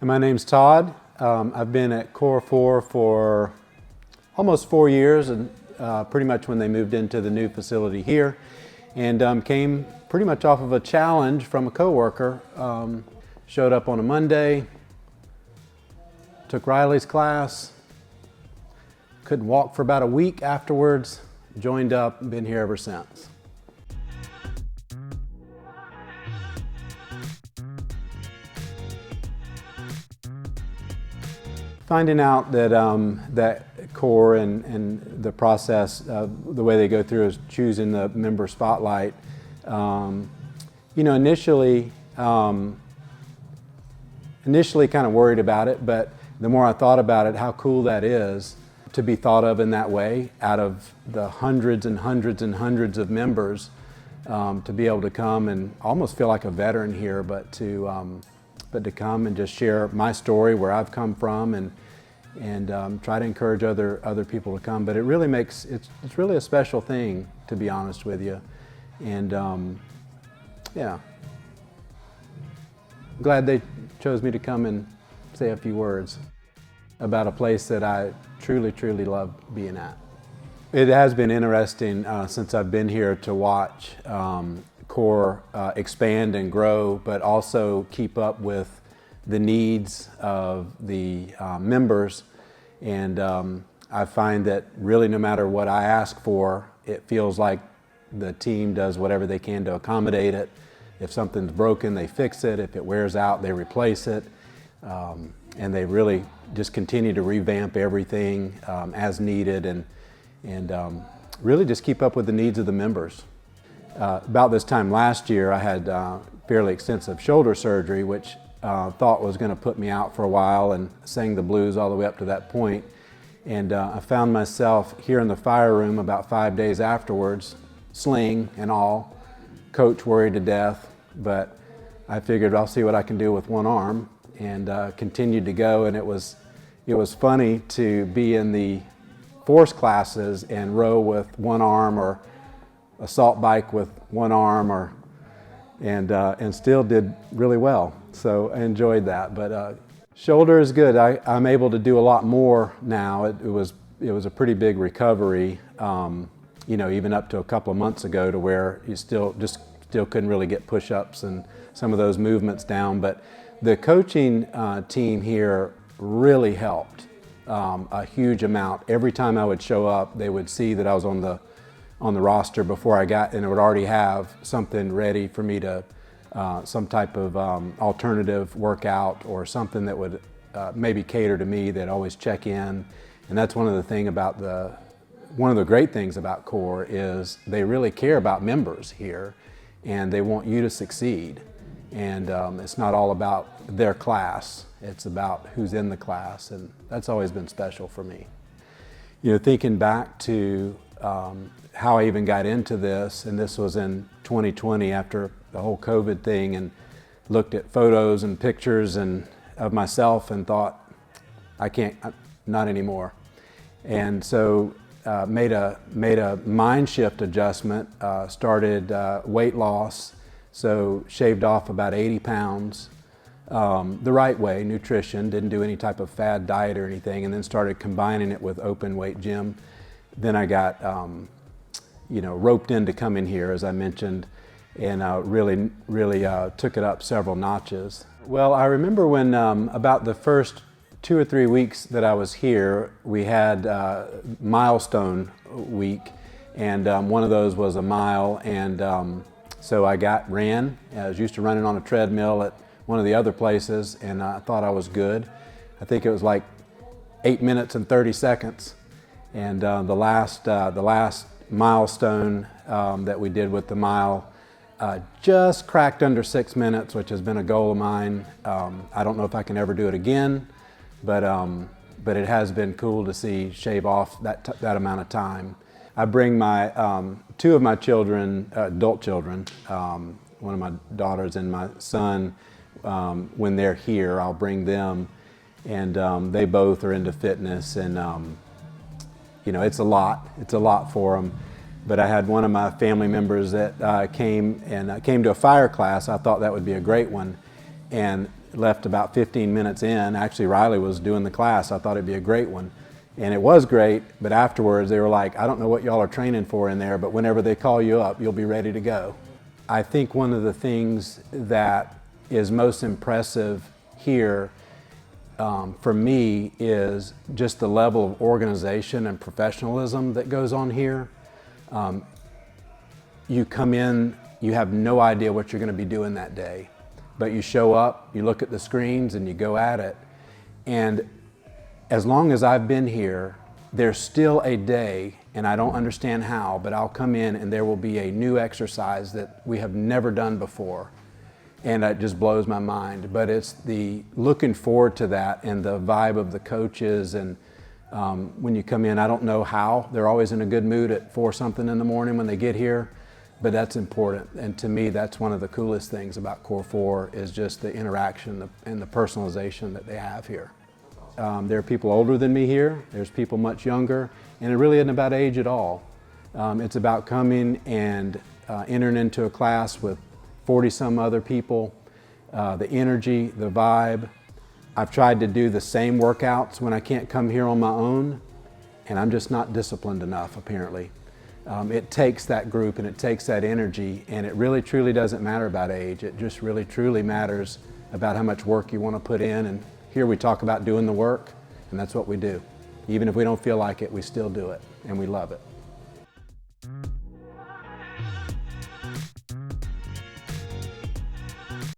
My name's Todd. I've been at Core 4 for almost 4 years, and pretty much when they moved into the new facility here, and came pretty much off of a challenge from a coworker. Showed up on a Monday, took Riley's class, couldn't walk for about a week afterwards, joined up, and been here ever since. Finding out that that Core and the process, the way they go through is choosing the member spotlight. Initially kind of worried about it, but the more I thought about it, how cool that is to be thought of in that way, out of the hundreds and hundreds and hundreds of members, to be able to come and almost feel like a veteran here, but to come and just share my story, where I've come from, and try to encourage other people to come. But it really makes it's really a special thing, to be honest with you, and yeah, glad they chose me to come and say a few words about a place that I truly love being at. It has been interesting since I've been here to watch Core expand and grow, but also keep up with the needs of the members. And I find that really no matter what I ask for, it feels like the team does whatever they can to accommodate it. If something's broken, they fix it. If it wears out, they replace it. And they really just continue to revamp everything as needed, and really just keep up with the needs of the members. About this time last year, I had fairly extensive shoulder surgery, which thought was going to put me out for a while, and sang the blues all the way up to that point. And I found myself here in the fire room about 5 days afterwards, sling and all, coach worried to death, but I figured I'll see what I can do with one arm, and continued to go. And it was funny to be in the force classes and row with one arm, or assault bike with one arm, and still did really well. So I enjoyed that. But shoulder is good. I'm able to do a lot more now. It was a pretty big recovery, even up to a couple of months ago, to where you still couldn't really get push-ups and some of those movements down. But the coaching team here really helped a huge amount. Every time I would show up, they would see that I was on the roster before I got, and it would already have something ready for me to, some type of alternative workout or something that would maybe cater to me. They'd always check in. And that's one of the great things about Core is they really care about members here, and they want you to succeed. And it's not all about their class, it's about who's in the class, and that's always been special for me. Thinking back to how I even got into this, and this was in 2020 after the whole COVID thing, and looked at photos and pictures of myself and thought, not anymore. And so made a mind shift adjustment, started weight loss, so shaved off about 80 pounds the right way, nutrition, didn't do any type of fad diet or anything, and then started combining it with open weight gym. Then I got roped in to come in here, as I mentioned, and really took it up several notches. Well, I remember when about the first 2 or 3 weeks that I was here, we had milestone week, and one of those was a mile, and so I ran. I was used to running on a treadmill at one of the other places, and I thought I was good. I think it was like 8 minutes and 30 seconds. And the last milestone that we did with the mile just cracked under 6 minutes, which has been a goal of mine. I don't know if I can ever do it again, but it has been cool to see shave off that amount of time. I bring my 2 of my children, adult children, one of my daughters and my son, when they're here, I'll bring them, and they both are into fitness, and it's a lot for them. But I had one of my family members that came to a fire class. I thought that would be a great one, and left about 15 minutes in. Actually, Riley was doing the class. I thought it'd be a great one. And it was great, but afterwards they were like, I don't know what y'all are training for in there, but whenever they call you up, you'll be ready to go. I think one of the things that is most impressive here for me is just the level of organization and professionalism that goes on here. You come in, you have no idea what you're going to be doing that day, but you show up, you look at the screens, and you go at it. And as long as I've been here, there's still a day, and I don't understand how, but I'll come in and there will be a new exercise that we have never done before. And it just blows my mind. But it's the looking forward to that and the vibe of the coaches. And when you come in, I don't know how. They're always in a good mood at 4 something in the morning when they get here. But that's important. And to me, that's one of the coolest things about Core 4 is just the interaction and the personalization that they have here. There are people older than me here. There's people much younger. And it really isn't about age at all. It's about coming and entering into a class with 40 some other people, the energy, the vibe. I've tried to do the same workouts when I can't come here on my own, and I'm just not disciplined enough, apparently. It takes that group and it takes that energy, and it really truly doesn't matter about age. It just really truly matters about how much work you want to put in. And here we talk about doing the work, and that's what we do. Even if we don't feel like it, we still do it, and we love it.